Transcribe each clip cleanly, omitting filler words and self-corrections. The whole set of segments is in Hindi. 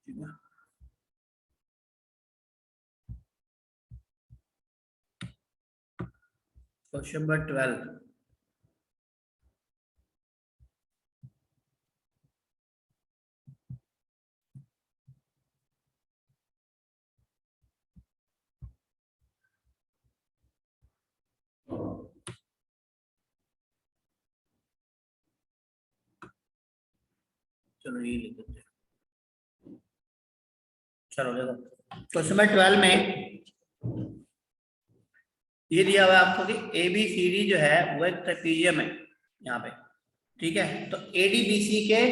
ठीक है। Question number 12। चलो ये लिख देते हैं। चलो देखो क्वेश्चन नंबर 12 में ये दिया हुआ है आपको कि ए बी सी डी जो है वो एक ट्रेपीजियम है यहाँ पे, ठीक है। तो ए डी बी सी के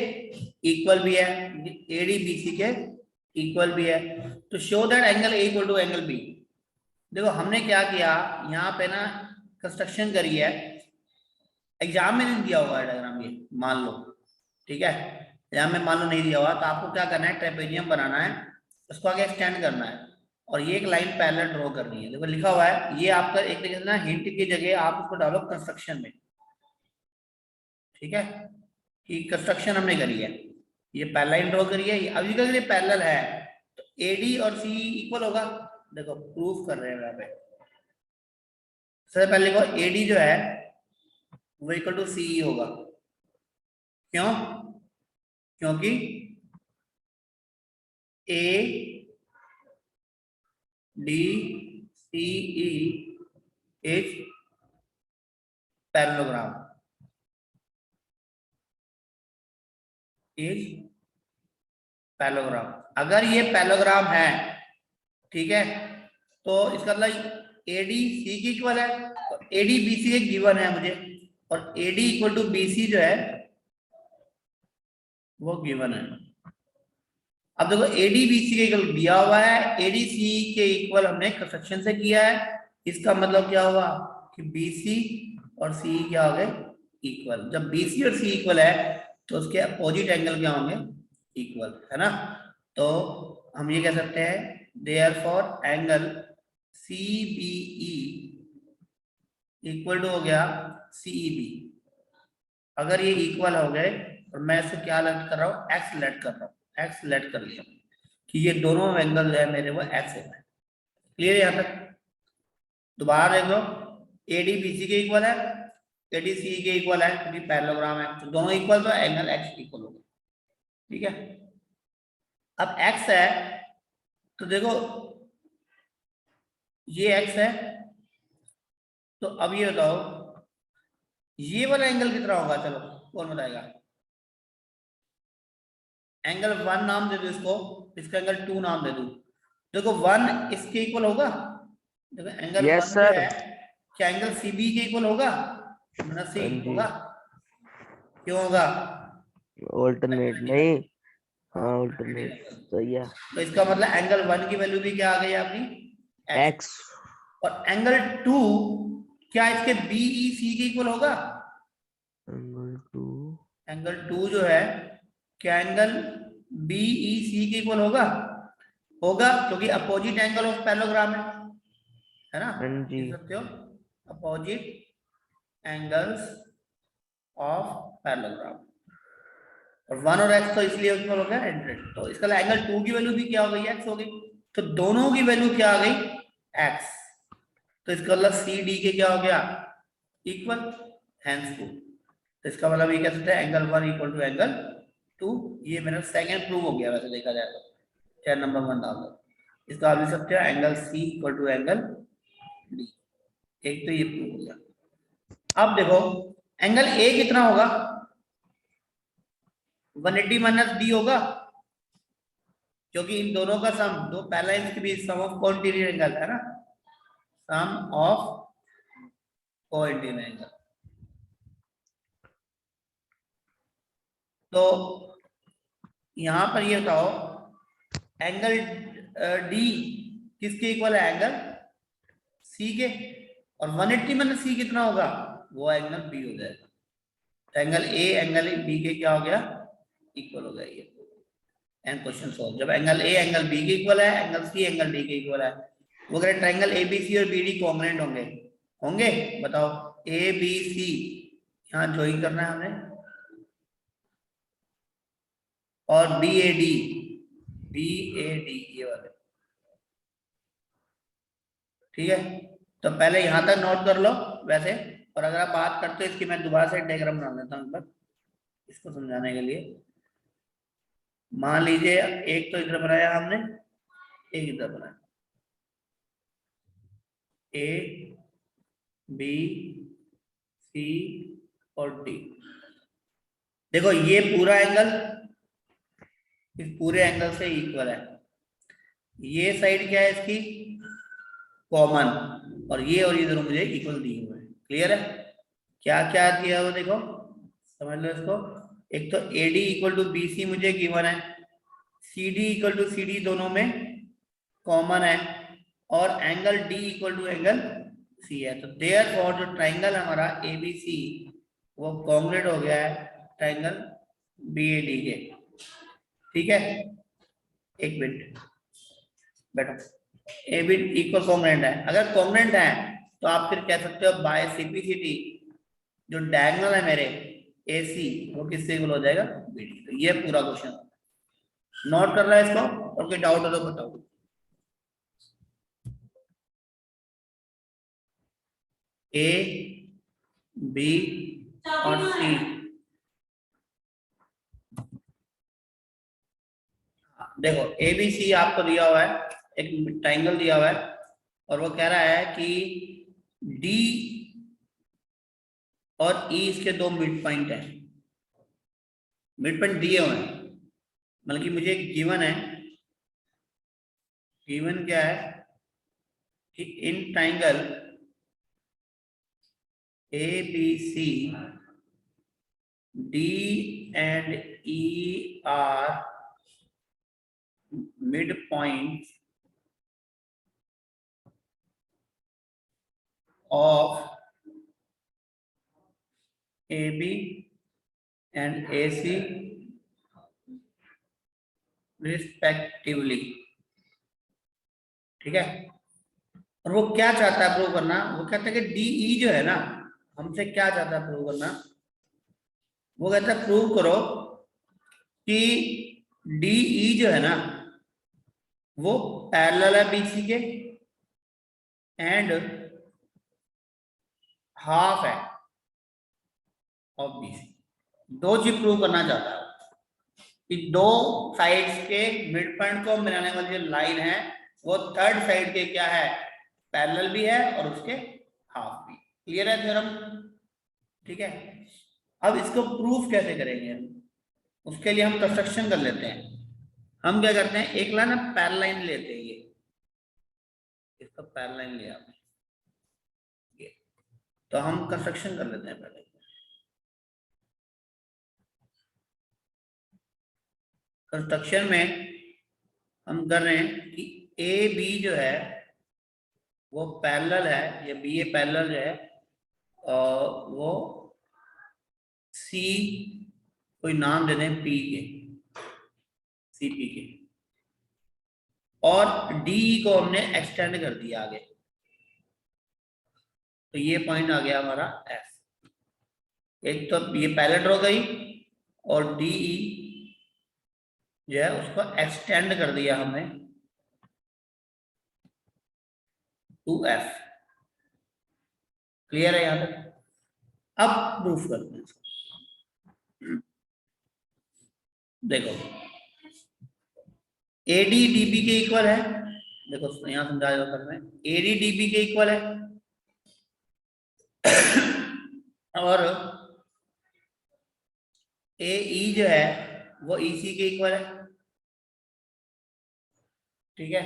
इक्वल भी है, ए डी बी सी के इक्वल भी है। तो show that angle A equal to angle B. देखो हमने क्या किया यहाँ पे ना, कंस्ट्रक्शन करी है। एग्जाम में नहीं दिया होगा डायग्राम ये, मान लो, ठीक है। एग्जाम में मान लो नहीं दिया हुआ तो आपको क्या करना है, ट्रेपेजियम बनाना है, उसको आगे एक्सटेंड करना है और ये एक लाइन पैरेलल ड्रॉ करनी है। देखो लिखा हुआ है, ये आपका एक तरीके से ना हिंट की जगह आप उसको डालो कंस्ट्रक्शन में, ठीक है, कि कंस्ट्रक्शन हमने करी है, ये पैरेलल लाइन ड्रॉ करी है। अभी का ये पैरेलल है तो एडी और सी इक्वल होगा। देखो प्रूफ कर रहे हैं यहाँ पे। सबसे पहले को एडी जो है वो इक्वल टू सी होगा। क्यों? क्योंकि A D C E is parallelogram, is parallelogram. अगर ये पैरेललोग्राम है, ठीक है, तो इसका मतलब एडी सी की इक्वल है, तो एडी बी सी एक गिवन है मुझे, और AD equal to B C जो है वो गिवन है। अब देखो एडी बी सी के इक्वल दिया हुआ है, एडी सी के इक्वल हमने कंस्ट्रक्शन से किया है। इसका मतलब क्या हुआ कि बी सी और सी क्या हो गए, इक्वल। जब बी सी और सी इक्वल है तो उसके अपोजिट एंगल क्या होंगे, इक्वल, है ना। तो हम ये कह सकते हैं therefore angle C B E equal to हो गया सी ई बी। अगर ये इक्वल हो गए और मैं इसे क्या लेट कर रहा हूँ, एक्स लेट कर रहा हूँ, एक्स लेट कर लिया कि ये दोनों एंगल जो है मेरे वो एक्स है। क्लियर यहाँ तक? दोबारा देख लो, एडी बीसी के इक्वल है, एडी सी के इक्वल है क्योंकि पैरेललोग्राम है, तो दोनों इक्वल तो एंगल एक्स इक्वल होगा, ठीक है। अब एक्स है तो देखो ये एक्स है, तो अब ये बताओ ये वाला एंगल कितना होगा, चलो कौन बताएगा। एंगल 1 नाम दे दो इसको, इसका एंगल 2 नाम दे दो। देखो 1 इसके इक्वल होगा। देखो एंगल 1 जो है क्या एंगल सीबी के इक्वल होगा, सी होगा। क्यों होगा? ऑल्टरनेट नहीं, हाँ ऑल्टरनेट सही है। तो इसका मतलब एंगल 1 की वैल्यू भी क्या आ गई आपकी, एक्स। और एंगल 2 क्या इसके बीई सी के इक्वल होगा। एंगल 2 जो है क्या एंगल बीई सी के इक्वल होगा, होगा क्योंकि अपोजिट एंगल ऑफ पैरेललोग्राम है ना, लिख सकते हो अपोजिट एंगल्स ऑफ पैरेललोग्राम। और 1 और x तो इसलिए इक्वल हो गया 100, तो इसका एंगल 2 की वैल्यू भी क्या हो गई, x हो गई। तो दोनों की वैल्यू क्या आ गई, x। तो इसका मतलब सी डी के क्या हो गया, इक्वल, हेंस 2। तो इसका मतलब ये कह सकते हैं एंगल 1 इक्वल टू एंगल 2। ये मेरा सेकंड प्रूव हो गया वैसे देखा जाए तो, 10 नंबर 1 डाल दो। इसका आप लिख सकते हो angle C equal to angle D. एक तो ये प्रूव हो गया। अब देखो एंगल ए कितना होगा, 180 माइनस डी होगा, क्योंकि इन दोनों का सम, दो पहला इसके बीच सम ऑफ कोइंटीरियर एंगल है ना, सम ऑफ कोइंटीरियर एंगल। तो यहां पर ये बताओ एंगल डी किसके इक्वल है, एंगल सी के, और 180 माइनस सी कितना होगा, वो एंगल बी हो जाएगा। तो एंगल ए एंगल बी के क्या हो गया, इक्वल हो गया। ये एंड क्वेश्चन सॉल्व। जब एंगल ए एंगल बी के इक्वल है, एंगल सी एंगल डी के इक्वल है, वो अगर ट्रायंगल एबीसी और बीडी कॉन्ग्रुएंट होंगे, होंगे बताओ। ए बी सी यहाँ ज्वाइन करना है हमें, और बी ए डी BAD ये वाले, ठीक है। तो पहले यहां तक नोट कर लो वैसे, और अगर आप बात करते हो इसकी, मैं दोबारा से डायग्राम बना लेता हूँ इसको समझाने के लिए। मान लीजिए एक तो इधर बनाया हमने, एक इधर बनाया, A B C और D। देखो ये पूरा एंगल इस पूरे एंगल से इक्वल है, ये साइड क्या है इसकी कॉमन, और ये और ये दोनों मुझे इक्वल दिए हुए हैं। क्लियर है? क्या क्या दिया हुआ देखो, समझ लो इसको। एक तो AD इक्वल टू BC मुझे गिवन है, CD इक्वल टू CD दोनों में कॉमन है, और angle D equal to angle C है। तो देयरफॉर जो ट्राइंगल हमारा ABC वो कॉन्ग्रुएंट हो गया है ट्राइंगल BAD के। ठीक है, एक मिनट बैठो। AB इक्वल कॉन्ग्रुएंट है, अगर कॉन्ग्रुएंट है तो आप फिर कह सकते हो बाय CPCT जो डायगोनल है मेरे AC वो किससे इक्वल हो जाएगा BD। तो ये पूरा क्वेश्चन नोट कर रहा है इसको, और कोई डाउट हो तो बताओ। A B और C, देखो ABC आपको दिया हुआ है, एक ट्राइंगल दिया हुआ है, और वो कह रहा है कि D और E इसके दो मिड पॉइंट है, मिड पॉइंट दिए हुए हैं, मतलब कि मुझे गिवन है, गिवन क्या है कि in triangle ABC D and E are midpoints of AB and AC respectively। ठीक है, और वो क्या चाहता है प्रूव करना, वो कहता है कि DE जो है ना, हमसे क्या चाहता है प्रूव करना, वो कहता है प्रूव करो कि DE जो है ना वो पैरेलल है BC के एंड हाफ है ऑफ BC। दो चीज प्रूव करना चाहता है कि दो साइड्स के मिड पॉइंट को मिलाने वाली जो लाइन है वो थर्ड साइड के क्या है पैरेलल भी है और उसके हाफ भी। क्लियर है थ्योरम? ठीक है, अब इसको प्रूफ कैसे करेंगे हम, उसके लिए हम कंस्ट्रक्शन कर लेते हैं। हम क्या करते हैं, एक लाइन पैरेलल लाइन लेते हैं, ये इसका पैरेलल लाइन लिया आपने, तो हम कंस्ट्रक्शन कर लेते हैं। पहले कंस्ट्रक्शन में हम कर रहे हैं कि ए बी जो है वो पैरेलल है, या बी ए पैरेलल जो है वो सी कोई नाम दे दें पी के, सी पी के, और डी को हमने एक्सटेंड कर दिया आगे, तो ये पॉइंट आ गया हमारा एफ। एक तो ये पैरेलल ड्रॉ गई और डी जो है उसको एक्सटेंड कर दिया हमने टू एफ। क्लियर है यहां तक? अब प्रूफ करते हैं। देखो एडी डीबी के इक्वल है, देखो यहां समझा दो मैं, एडी डीबी के इक्वल है और ए ई जो है वो ईसी के इक्वल है। ठीक है,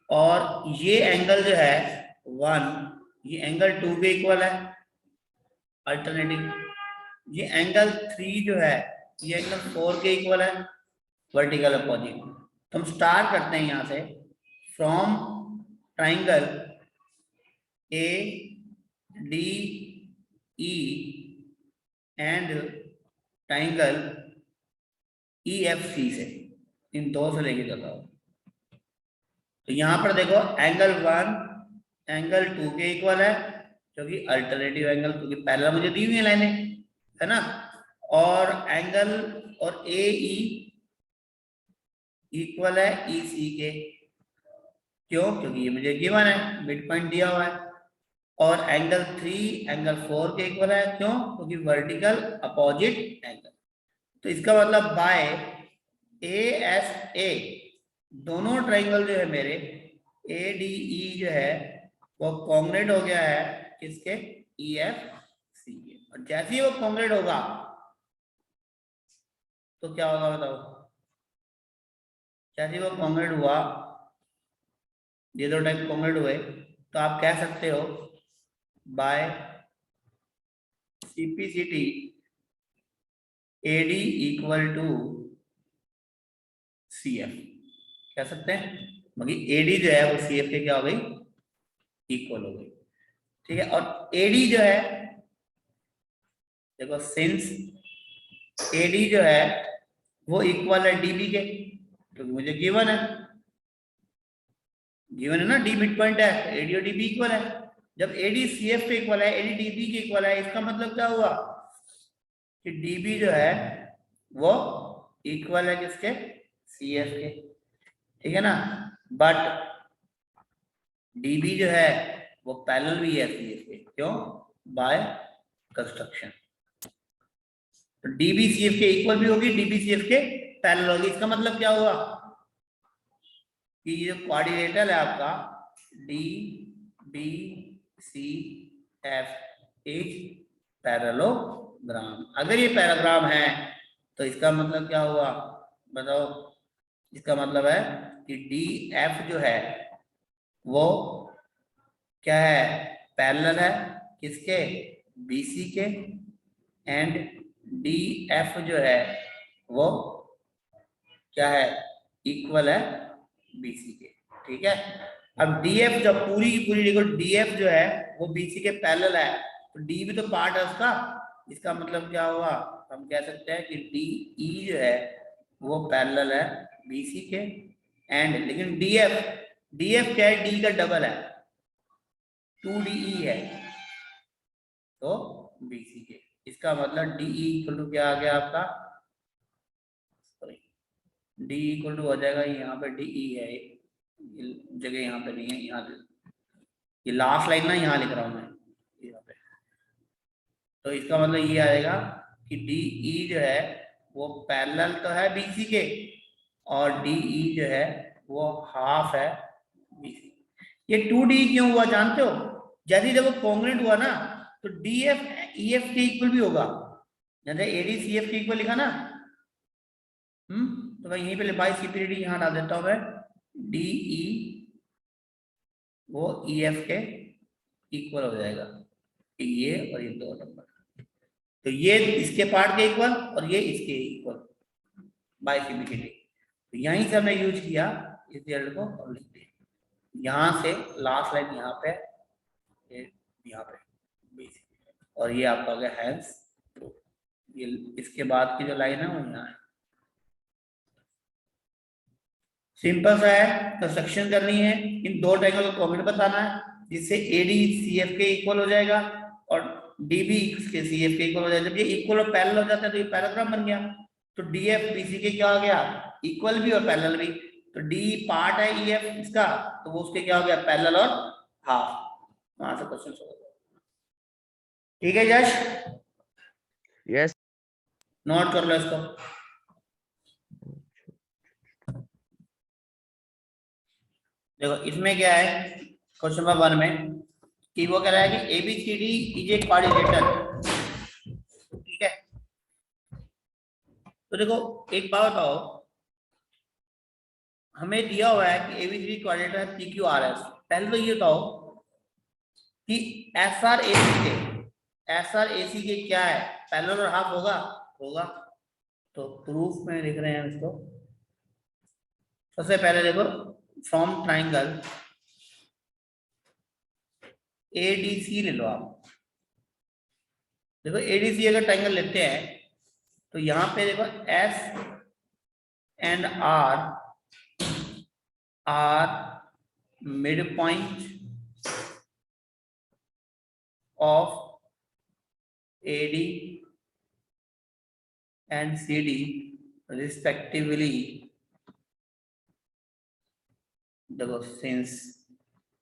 और ये एंगल जो है 1, ये एंगल 2 के इक्वल है अल्टरनेटिव, ये एंगल 3 जो है ये एंगल 4 के इक्वल है वर्टिकल अपोजिट। तो हम स्टार्ट करते हैं यहां से from triangle A D E and triangle E F C से, इन दो से लेके चलता हूं। तो यहां पर देखो एंगल 1 एंगल 2 के इक्वल है, क्योंकि अल्टरनेटिव एंगल, क्योंकि पैरेलल मुझे दी हुई है लाइनें, है ना, और एंगल और ए ई इक्वल है EC के। क्यों? क्योंकि ये मुझे गिवन है, मिड पॉइंट दिया हुआ है। और एंगल 3 एंगल 4 के इक्वल है। क्यों? क्योंकि वर्टिकल अपोजिट एंगल। तो इसका मतलब बाय ASA दोनों ट्राइंगल जो है मेरे ADE जो है वो कॉन्ग्रेट हो गया है किसके? EFC के। और जैसे ही वो कॉन्ग्रेट होगा तो क्या होगा बताओ? जैसे ही वो कॉन्ग्रेट हुआ, ये दो टाइप कॉन्ग्रेट हुए, तो आप कह सकते हो by CPCT AD equal to CF कह सकते हैं। मगर AD जो है वो CF के क्या हो गई? इक्वल हो गई। ठीक है। और AD जो है, देखो सिंस AD जो है वो इक्वल है DB के, क्योंकि मुझे गिवन है ना D मिड पॉइंट है, तो AD और DB इक्वल है। जब AD CF के इक्वल है, AD DB के इक्वल है, इसका मतलब क्या हुआ कि DB जो है वो इक्वल है किसके? CF के। ठीक है ना। बट DB जो है वो पैरेलल भी है CF के। क्यों? By construction. तो DB CF के इक्वल भी होगी, DB CF के पैरेलल होगी। इसका मतलब क्या हुआ कि ये क्वाड्रिलेटरल है आपका DBCF इज पैरेललोग्राम। अगर ये पैराग्राम है तो इसका मतलब क्या हुआ बताओ? इसका मतलब है कि DF जो है वो क्या है? पैरेलल है किसके? BC के। एंड DF जो है वो क्या है? इक्वल है BC के। ठीक है। अब DF जब पूरी की पूरी देखो, DF जो है वो BC के पैरेलल है, तो D भी तो पार्ट है उसका। इसका मतलब क्या हुआ? हम कह सकते हैं कि DE जो है वो पैरेलल है BC के। एंड लेकिन DF क्या है? D का डबल है, 2DE है, तो BC के। इसका मतलब DE इक्वल टू क्या आ गया आपका? D इक्वल टू हो जाएगा, यहाँ पे DE है, जगह यहाँ पे नहीं है, यहाँ ये लास्ट लाइन ना यहाँ लिख रहा हूँ मैं यहाँ पे। तो इसका मतलब ये आएगा कि DE जो है वो पैरेलल तो है BC के, और DE जो है वो हाफ है BC। ये 2D क्यों हुआ जानते हो? जैसे जब वो कॉन्ग्रुएंट हुआ ना, तो DF EF के इक्वल भी होगा। जैसे AD CF के इक्वल लिखा ना, तो मैं यहीं पे बाई CPD यहाँ डाल देता हूँ मैं, DE वो EF के इक्वल हो जाएगा। ये और ये दो नंबर, तो ये इसके पार्ट के इक्वल और ये इसके इक्वल बाय CPD। तो यहीं से हमने यूज किया इस रिजल्ट को और लिख दिया। यहाँ से लास्ट लाइन यहाँ पे, यहाँ पे BC, और ये आपका हो गया हैंस प्रूफ। ये इसके बाद की जो लाइन है वो यहाँ है। सिंपल सा है, कंस्ट्रक्शन करनी है, इन दो ट्रायंगल को कॉमेंट बताना है, जिससे AD CF के इक्वल हो जाएगा और DB के CF के इक्वल हो जाएगा। जब ये इक्वल और पैरेलल हो जाता है तो ये पैराग्राफ बन गया। तो DF BC के क्या हो गया? इक्वल भी और पैरेलल भी। तो D पार्ट है EF इसका, तो वो उसके क्या हो गया? पैरेलल और हाफ। वहां से क्वेश्चन सॉल्व। ठीक है यश? यस। नोट कर लो इसको। देखो इसमें क्या है क्वेश्चन नंबर 1 में कि वो कह रहा है कि ABCD इज ए क्वाड्रिलेटरल। ठीक है। तो देखो एक बात बताओ, हमें दिया हुआ है कि ABCD क्वाड्रिलेटरल है PQRS। पहले तो ये बताओ कि SRAC के क्या है? पैरेलल और हाफ होगा? होगा। तो प्रूफ में लिख रहे हैं इसको। सबसे पहले देखो, फ्रॉम ट्राइंगल ADC ले लो आप। देखो ADC अगर ट्राइंगल लेते हैं तो यहाँ पे देखो S and R are midpoint of AD and CD respectively देखो since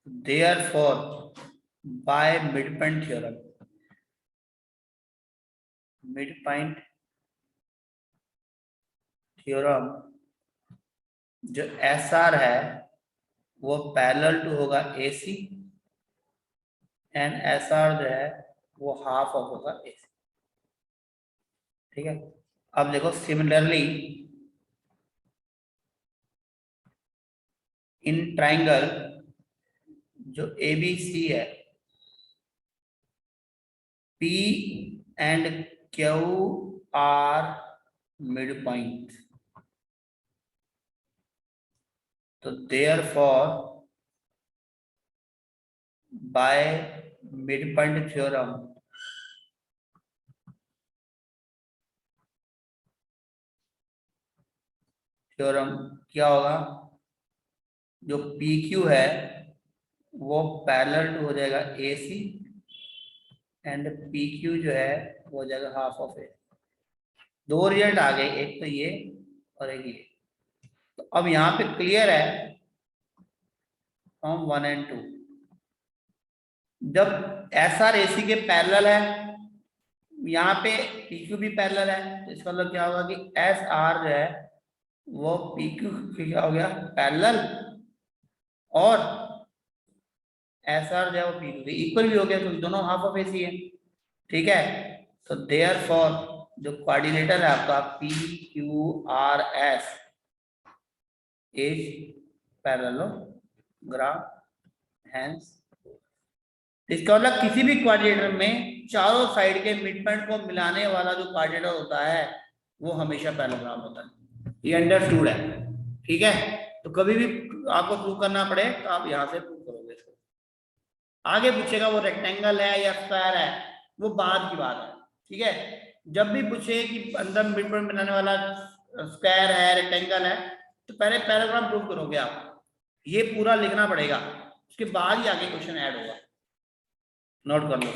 therefore by mid point theorem, mid point theorem जो एस आर है वो पैरेलल टू होगा AC एंड एस आर जो है वो हाफ ऑफ होगा AC। ठीक है, अब देखो सिमिलरली इन ट्राइंगल जो ABC है, P and Q are mid point, तो therefore by mid point theorem क्या होगा, जो PQ है वो पैरेलल टू हो जाएगा AC एंड PQ जो है वो हो जाएगा हाफ ऑफ AC। दो रिजल्ट आ गए, एक तो ये और एक ये। तो अब यहाँ पे क्लियर है फॉर्म 1 एंड 2, जब SR AC के पैरेलल है, यहाँ पे PQ भी पैरेलल है, तो इसका मतलब क्या होगा कि SR जो है वो PQ के क्या हो गया पैरेलल, और SR जो है वो PQ के इक्वल भी हो गया, क्योंकि दोनों हाफ ऑफ AC है। ठीक है, तो देयरफॉर जो कोऑर्डिनेटर है आपका PQRS इज पैरेललोग्राम, हैंस इसका मतलब किसी भी क्वाड्रेटर में चारों साइड के मिड पॉइंट को मिलाने वाला जो क्वाड्रेटर होता है वो हमेशा पैरेललोग्राम होता है। ये अंडरस्टूड है। ठीक है, तो कभी भी आपको प्रूव करना पड़े तो आप यहाँ से प्रूव करोगे इसको। आगे पूछेगा वो रेक्टेंगल है या स्क्वायर है, वो बाद की बात है। ठीक है, जब भी पूछे कि अंदर मिड पॉइंट बनाने वाला स्क्वायर है रेक्टेंगल है, तो पहले पैरेललोग्राम प्रूव करोगे आप, ये पूरा लिखना पड़ेगा, उसके बाद ही आगे क्वेश्चन ऐड होगा। नोट कर लो।